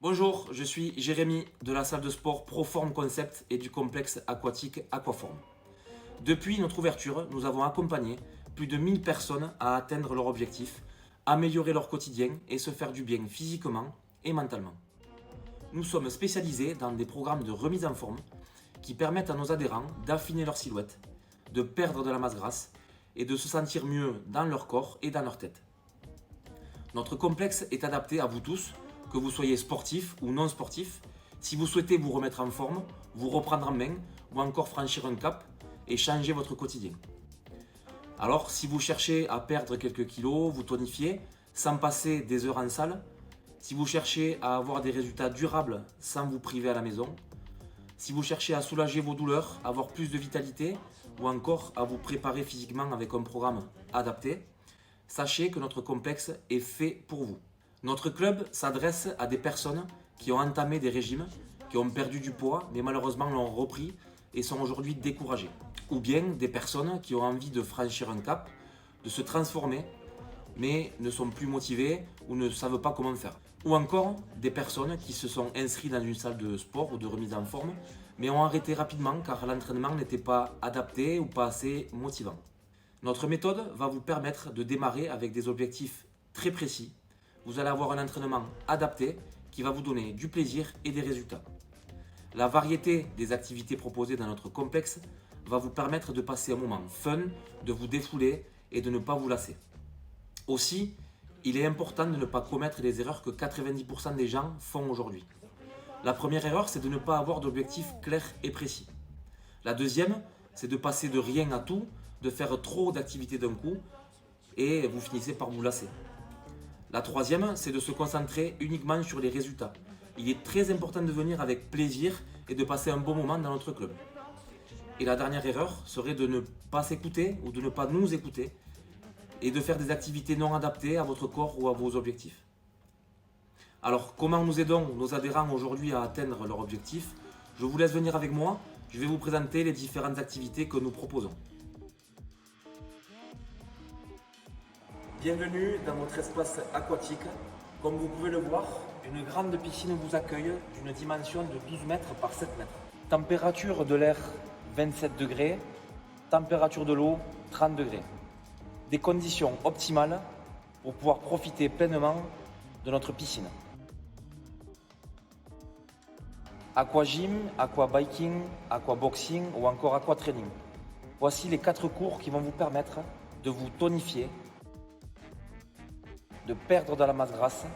Bonjour, je suis Jérémy de la salle de sport Proform Concept et du complexe aquatique Aquaform. Depuis notre ouverture, nous avons accompagné plus de 1000 personnes à atteindre leur objectif, améliorer leur quotidien et se faire du bien physiquement et mentalement. Nous sommes spécialisés dans des programmes de remise en forme qui permettent à nos adhérents d'affiner leur silhouette, de perdre de la masse grasse et de se sentir mieux dans leur corps et dans leur tête. Notre complexe est adapté à vous tous, que vous soyez sportif ou non sportif, si vous souhaitez vous remettre en forme, vous reprendre en main ou encore franchir un cap et changer votre quotidien. Alors, si vous cherchez à perdre quelques kilos, vous tonifier sans passer des heures en salle, si vous cherchez à avoir des résultats durables sans vous priver à la maison, si vous cherchez à soulager vos douleurs, avoir plus de vitalité ou encore à vous préparer physiquement avec un programme adapté, sachez que notre complexe est fait pour vous. Notre club s'adresse à des personnes qui ont entamé des régimes, qui ont perdu du poids mais malheureusement l'ont repris et sont aujourd'hui découragées. Ou bien des personnes qui ont envie de franchir un cap, de se transformer mais ne sont plus motivées ou ne savent pas comment faire. Ou encore des personnes qui se sont inscrites dans une salle de sport ou de remise en forme mais ont arrêté rapidement car l'entraînement n'était pas adapté ou pas assez motivant. Notre méthode va vous permettre de démarrer avec des objectifs très précis. Vous allez avoir un entraînement adapté qui va vous donner du plaisir et des résultats. La variété des activités proposées dans notre complexe va vous permettre de passer un moment fun, de vous défouler et de ne pas vous lasser. Aussi, il est important de ne pas commettre les erreurs que 90% des gens font aujourd'hui. La première erreur, c'est de ne pas avoir d'objectif clair et précis. La deuxième, c'est de passer de rien à tout, de faire trop d'activités d'un coup et vous finissez par vous lasser. La troisième, c'est de se concentrer uniquement sur les résultats. Il est très important de venir avec plaisir et de passer un bon moment dans notre club. Et la dernière erreur serait de ne pas s'écouter ou de ne pas nous écouter et de faire des activités non adaptées à votre corps ou à vos objectifs. Alors, comment nous aidons nos adhérents aujourd'hui à atteindre leur objectif? Je vous laisse venir avec moi, je vais vous présenter les différentes activités que nous proposons. Bienvenue dans votre espace aquatique. Comme vous pouvez le voir, une grande piscine vous accueille d'une dimension de 12 mètres par 7 mètres. Température de l'air 27 degrés, température de l'eau 30 degrés. Des conditions optimales pour pouvoir profiter pleinement de notre piscine. Aquagym, aquabiking, aquaboxing ou encore aquatraining. Voici les 4 cours qui vont vous permettre de vous tonifier, de perdre de la masse grasse,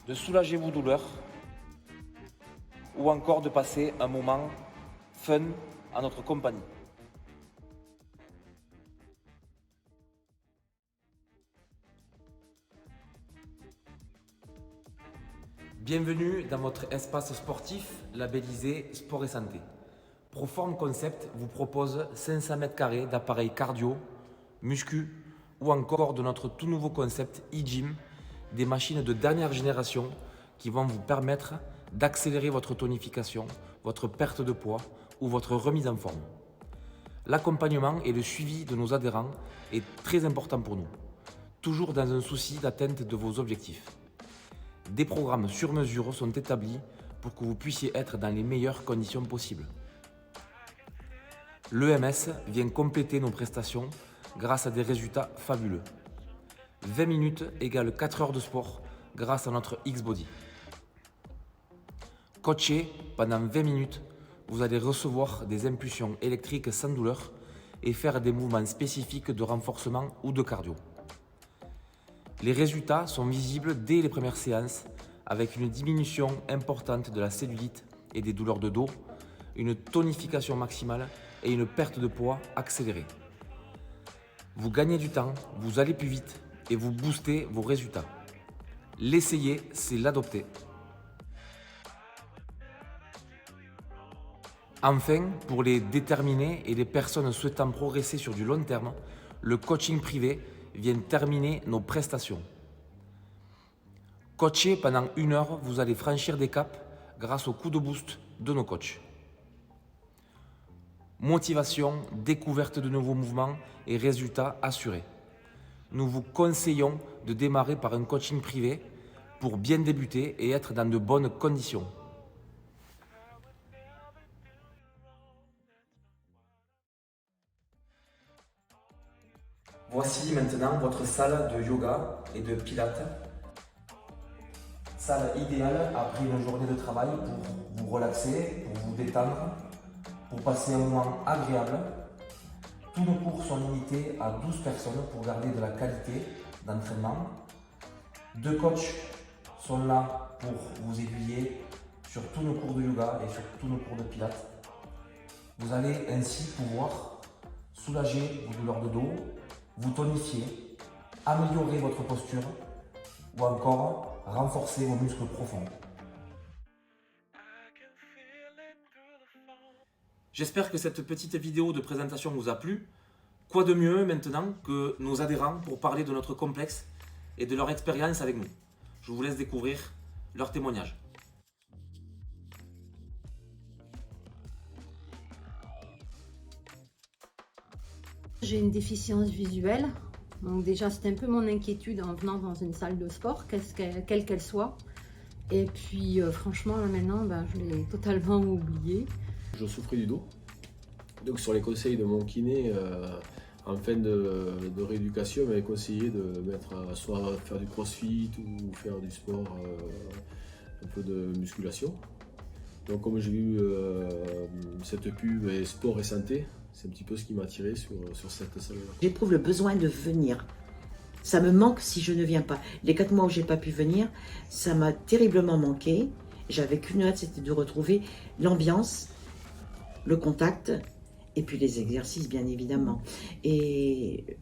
de soulager vos douleurs ou encore de passer un moment fun à notre compagnie. Bienvenue dans votre espace sportif labellisé Sport et Santé. Proform Concept vous propose 500 m² d'appareils cardio, muscu ou encore de notre tout nouveau concept e-gym, des machines de dernière génération qui vont vous permettre d'accélérer votre tonification, votre perte de poids ou votre remise en forme. L'accompagnement et le suivi de nos adhérents est très important pour nous, toujours dans un souci d'atteinte de vos objectifs. Des programmes sur mesure sont établis pour que vous puissiez être dans les meilleures conditions possibles. L'EMS vient compléter nos prestations grâce à des résultats fabuleux. 20 minutes égale 4 heures de sport grâce à notre X-Body. Coaché pendant 20 minutes, vous allez recevoir des impulsions électriques sans douleur et faire des mouvements spécifiques de renforcement ou de cardio. Les résultats sont visibles dès les premières séances avec une diminution importante de la cellulite et des douleurs de dos, une tonification maximale et une perte de poids accélérée. Vous gagnez du temps, vous allez plus vite et vous boostez vos résultats. L'essayer, c'est l'adopter. Enfin, pour les déterminés et les personnes souhaitant progresser sur du long terme, le coaching privé vient terminer nos prestations. Coaché pendant 1 heure, vous allez franchir des caps grâce au coup de boost de nos coachs. Motivation, découverte de nouveaux mouvements et résultats assurés. Nous vous conseillons de démarrer par un coaching privé pour bien débuter et être dans de bonnes conditions. Voici maintenant votre salle de yoga et de pilates. Salle idéale après une journée de travail pour vous relaxer, pour vous détendre, pour passer un moment agréable. Tous nos cours sont limités à 12 personnes pour garder de la qualité d'entraînement. 2 coachs sont là pour vous aiguiller sur tous nos cours de yoga et sur tous nos cours de pilates. Vous allez ainsi pouvoir soulager vos douleurs de dos, vous tonifier, améliorer votre posture ou encore renforcer vos muscles profonds. J'espère que cette petite vidéo de présentation vous a plu. Quoi de mieux maintenant que nos adhérents pour parler de notre complexe et de leur expérience avec nous. Je vous laisse découvrir leurs témoignages. J'ai une déficience visuelle, donc déjà c'était un peu mon inquiétude en venant dans une salle de sport, quelle qu'elle soit. Et puis franchement là maintenant je l'ai totalement oublié. Je souffrais du dos, donc sur les conseils de mon kiné, en fin de rééducation, il m'avait conseillé de mettre soit faire du crossfit ou faire du sport, un peu de musculation. Donc comme j'ai vu cette pub et sport et santé, c'est un petit peu ce qui m'a attiré sur cette salle-là. J'éprouve le besoin de venir. Ça me manque si je ne viens pas. Les 4 mois où j'ai pas pu venir, ça m'a terriblement manqué. J'avais qu'une hâte, c'était de retrouver l'ambiance, le contact et puis les exercices bien évidemment. Et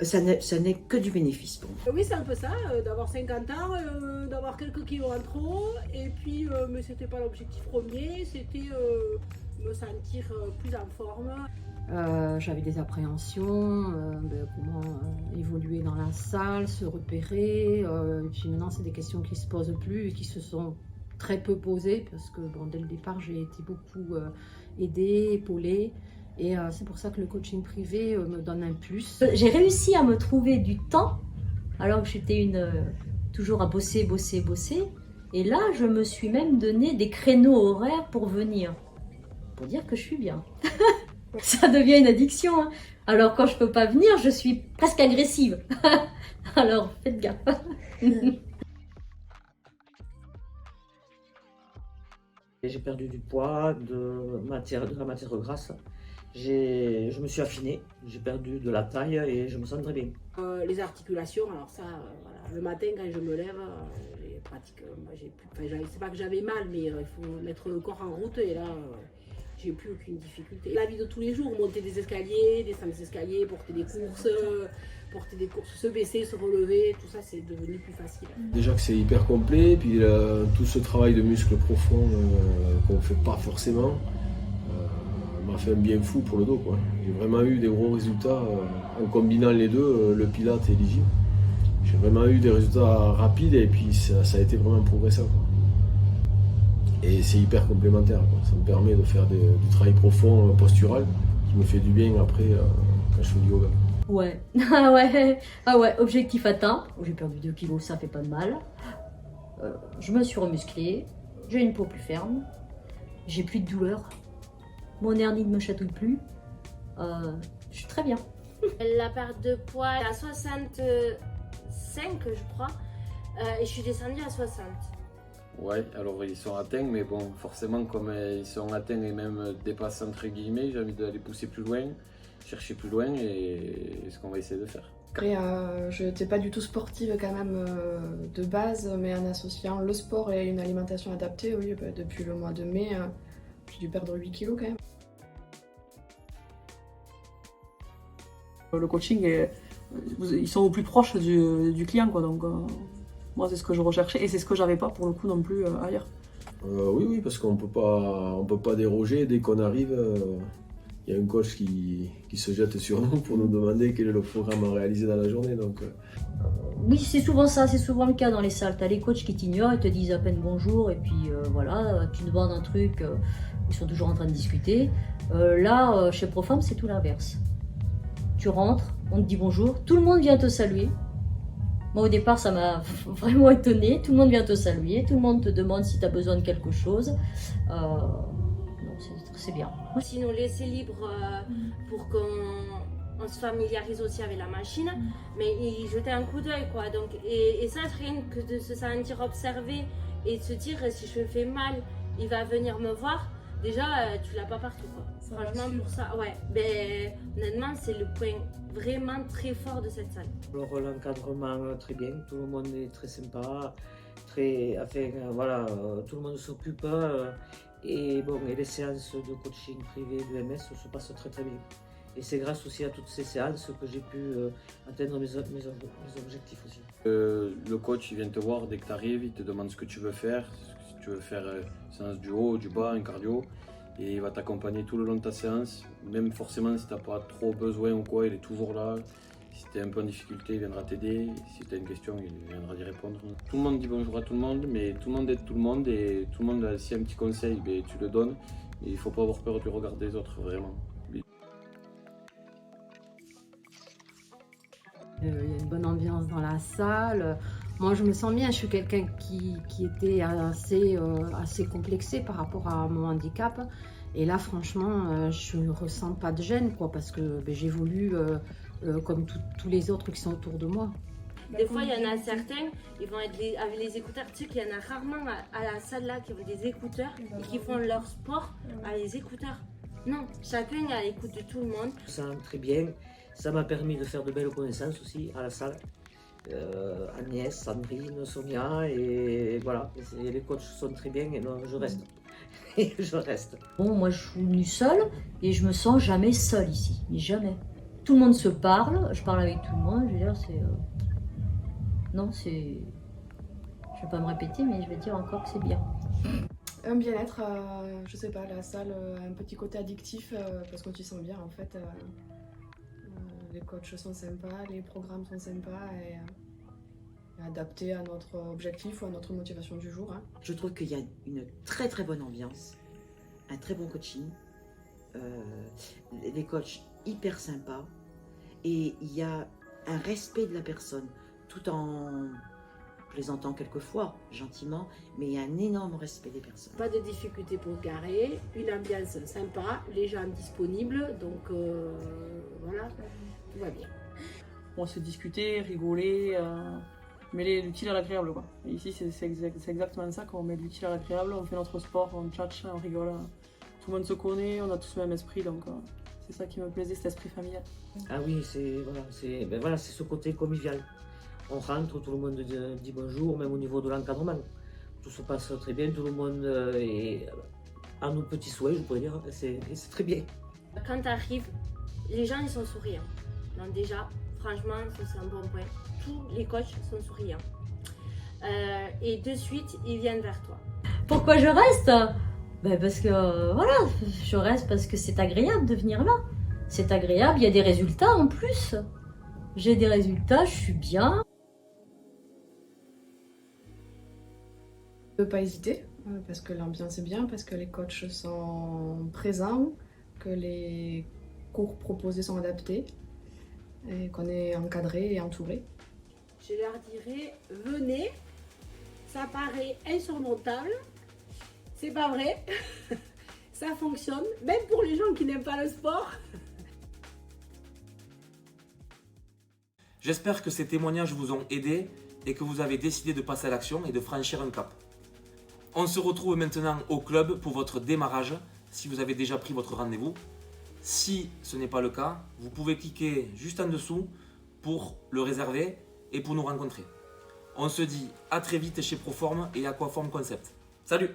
ça n'est que du bénéfice pour moi. Oui, c'est un peu ça, d'avoir 50 ans, d'avoir quelques kilos en trop, et puis, mais c'était pas l'objectif premier, c'était me sentir plus en forme. J'avais des appréhensions, comment évoluer dans la salle, se repérer. Et puis maintenant, c'est des questions qui se posent plus et qui se sont très peu posées parce que dès le départ, j'ai été beaucoup aidée, épaulée. Et c'est pour ça que le coaching privé me donne un plus. J'ai réussi à me trouver du temps, alors que j'étais toujours à bosser. Et là, je me suis même donné des créneaux horaires pour venir. Pour dire que je suis bien. Ça devient une addiction. Hein. Alors quand je peux pas venir, je suis presque agressive. Alors faites gaffe. J'ai perdu du poids, de la matière grasse. Je me suis affiné, j'ai perdu de la taille et je me sens très bien. Les articulations, alors ça, voilà, le matin quand je me lève, j'ai pratique, c'est pas que j'avais mal, mais il faut mettre le corps en route et là, j'ai plus aucune difficulté. La vie de tous les jours, monter des escaliers, descendre des escaliers, porter des courses, se baisser, se relever, tout ça c'est devenu plus facile. Déjà que c'est hyper complet, puis tout ce travail de muscles profonds qu'on ne fait pas forcément, m'a fait un bien fou pour le dos, quoi. J'ai vraiment eu des gros résultats en combinant les deux, le pilates et l'hygiène. J'ai vraiment eu des résultats rapides et puis ça a été vraiment progressant, quoi. Et c'est hyper complémentaire, quoi. Ça me permet de faire du travail profond postural qui me fait du bien après quand je fais du yoga. Ouais, objectif atteint. J'ai perdu 2 kilos, ça fait pas de mal. Je me suis remusclée, j'ai une peau plus ferme, j'ai plus de douleur. Mon hernie ne me chatouille plus. Je suis très bien. La perte de poids à 65, je crois, et je suis descendue à 60. Ouais, alors ils sont atteints, mais bon, forcément, comme ils sont atteints et même dépassent entre guillemets, j'ai envie d'aller pousser plus loin, chercher plus loin, et c'est ce qu'on va essayer de faire. Après, je n'étais pas du tout sportive quand même de base, mais en associant le sport et une alimentation adaptée, oui, depuis le mois de mai, j'ai dû perdre 8 kilos quand même. Le coaching, ils sont au plus proche du client, quoi, donc moi c'est ce que je recherchais et c'est ce que j'avais pas pour le coup non plus ailleurs. Oui, parce qu'on peut pas déroger. Dès qu'on arrive, il y a un coach qui se jette sur nous pour nous demander quel est le programme à réaliser dans la journée. Donc, Oui, c'est souvent ça, c'est souvent le cas dans les salles. T'as les coachs qui t'ignorent, ils te disent à peine bonjour et puis voilà, tu demandes un truc, ils sont toujours en train de discuter. Là, chez Profam, c'est tout l'inverse. Tu rentres, on te dit bonjour, tout le monde vient te saluer. Moi, au départ, ça m'a vraiment étonnée. Tout le monde vient te saluer, tout le monde te demande si tu as besoin de quelque chose. C'est bien. Si nous laisser libre pour qu'on se familiarise aussi avec la machine, mais y jeter un coup d'œil, quoi. Donc, et ça, rien que de se sentir observé et de se dire si je fais mal, il va venir me voir. Déjà, tu l'as pas partout, quoi. Franchement, pour ça, ouais. Ben, honnêtement, c'est le point vraiment très fort de cette salle. Alors, l'encadrement, très bien. Tout le monde est très sympa. Voilà, tout le monde s'occupe. Et bon, et les séances de coaching privé de MS se passent très très bien. Et c'est grâce aussi à toutes ces séances que j'ai pu atteindre mes objectifs aussi. Le coach il vient te voir dès que tu arrives, il te demande ce que tu veux faire. Si tu veux faire séance du haut, du bas, un cardio. Et il va t'accompagner tout le long de ta séance. Même forcément si tu n'as pas trop besoin ou quoi, il est toujours là. Si tu es un peu en difficulté, il viendra t'aider. Si tu as une question, il viendra y répondre. Tout le monde dit bonjour à tout le monde, mais tout le monde aide tout le monde. Et tout le monde, si un petit conseil, ben, tu le donnes. Et il ne faut pas avoir peur du regard des autres, vraiment. Il y a une bonne ambiance dans la salle. Moi, je me sens bien. Je suis quelqu'un qui était assez complexé par rapport à mon handicap. Et là, franchement, je ne ressens pas de gêne, quoi, parce que j'évolue comme tous les autres qui sont autour de moi. Des fois, il y en a certains, ils vont être avec les écouteurs. Tu sais qu'il y en a rarement à la salle là qui ont des écouteurs et qui font leur sport avec les écouteurs. Non, chacun est à l'écoute de tout le monde. Ça va très bien. Ça m'a permis de faire de belles connaissances aussi à la salle. Agnès, Sandrine, Sonia, et voilà. Et les coachs sont très bien et non, je reste. Je reste. Bon, moi, je suis venue seule et je me sens jamais seule ici, mais jamais. Tout le monde se parle, je parle avec tout le monde, je veux dire, c'est... Non, c'est... Je vais pas me répéter, mais je vais dire encore que c'est bien. Un bien-être, je sais pas, la salle a un petit côté addictif parce qu'on s'y sent bien en fait. Les coachs sont sympas, les programmes sont sympas et adaptés à notre objectif ou à notre motivation du jour. Hein. Je trouve qu'il y a une très très bonne ambiance, un très bon coaching, les coachs hyper sympas et il y a un respect de la personne tout en plaisantant quelquefois, gentiment, mais il y a un énorme respect des personnes. Pas de difficulté pour se garer, une ambiance sympa, les gens disponibles, donc voilà, tout va bien. On se discuter, rigoler, mêler l'utile à l'agréable, quoi. Et ici, c'est exactement ça, quand on met de l'utile à l'agréable, on fait notre sport, on tchatche, on rigole. Tout le monde se connaît, on a tous le même esprit, donc c'est ça qui me plaisait, cet esprit familial. Ah oui, c'est ce côté convivial. On rentre, tout le monde dit bonjour, même au niveau de l'encadrement. Tout se passe très bien, tout le monde est à nos petits souhaits, je pourrais dire, c'est très bien. Quand tu arrives, les gens ils sont souriants. Donc déjà, franchement, ça c'est un bon point. Tous les coachs sont souriants. Et de suite, ils viennent vers toi. Pourquoi je reste? Parce que, voilà, je reste parce que c'est agréable de venir là. C'est agréable, il y a des résultats en plus. J'ai des résultats, je suis bien. Ne pas hésiter, parce que l'ambiance est bien, parce que les coachs sont présents, que les cours proposés sont adaptés, et qu'on est encadré et entouré. Je leur dirais, venez, ça paraît insurmontable, c'est pas vrai, ça fonctionne, même pour les gens qui n'aiment pas le sport. J'espère que ces témoignages vous ont aidé et que vous avez décidé de passer à l'action et de franchir un cap. On se retrouve maintenant au club pour votre démarrage, si vous avez déjà pris votre rendez-vous. Si ce n'est pas le cas, vous pouvez cliquer juste en dessous pour le réserver et pour nous rencontrer. On se dit à très vite chez Proform et Aquaform Concept. Salut!